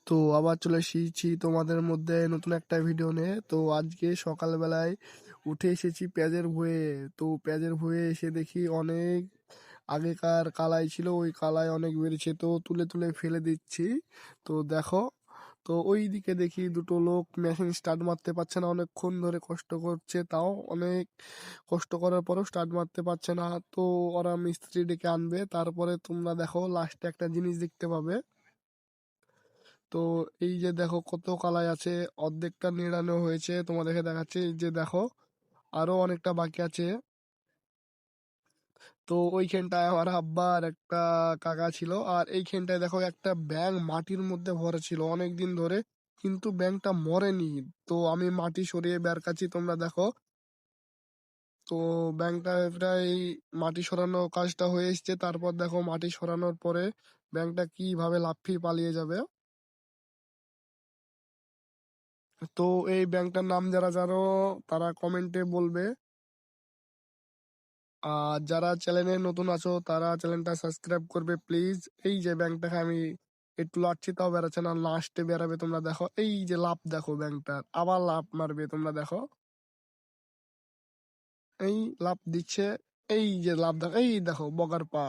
তো আবার চলে এসেছি তোমাদের মধ্যে নতুন একটা ভিডিও নিয়ে। তো আজকে সকালবেলায় উঠে এসেছি পেঁয়াজের ভুঁয়ে। তো পেঁয়াজের ভুঁয়ে এসে দেখি অনেক আগেকার কালাই ছিল, ওই কালাই অনেক বেড়েছে, তো তুলে তুলে ফেলে দিচ্ছি। তো দেখো, তো ওই দিকে দেখি দুটো লোক মেশিন স্টার্ট মারতে পারছে না, অনেকক্ষণ ধরে কষ্ট করছে, তাও অনেক কষ্ট করার পরেও স্টার্ট মারতে পারছে না। তো ওরা মিস্ত্রি ডেকে আনবে, তারপরে তোমরা দেখো লাস্টে একটা জিনিস দেখতে পাবে। তো এই যে দেখো কত কালাই আছে, অর্ধেকটা নিড়ানো হয়েছে, তোমাদেরকে দেখাচ্ছি। এই যে দেখো আরো অনেকটা বাকি আছে। তো ওইখানটায় আমার আব্বার একটা কাকা ছিল, আর এইখানটায় দেখো একটা ব্যাঙ মাটির মধ্যে ভরা ছিল অনেক দিন ধরে, কিন্তু ব্যাঙটা মরেনি। তো আমি মাটি সরিয়ে বের কাছি, তোমরা দেখো। তো ব্যাঙটা প্রায় মাটি সরানো কাজটা হয়ে এসছে, তারপর দেখো মাটি সরানোর পরে ব্যাঙটা কিভাবে লাফিয়ে পালিয়ে যাবে। তো এই ব্যাংকটার নাম যারা জানো তারা কমেন্টে বলবে, আর যারা চ্যানেলে নতুন আছো তারা চ্যানেলটা সাবস্ক্রাইব করবে প্লিজ। এই যে ব্যাংকটাকে আমি একটু লাটছি তাও বেড়াচ্ছে না, লাস্টে বেরাবে। তোমরা দেখো এই যে লাফ, দেখো ব্যাংকটার আবার লাফ মারবে, তোমরা দেখো এই লাফ দিচ্ছে, এই যে লাফ দেখো, এই দেখো বগার পা।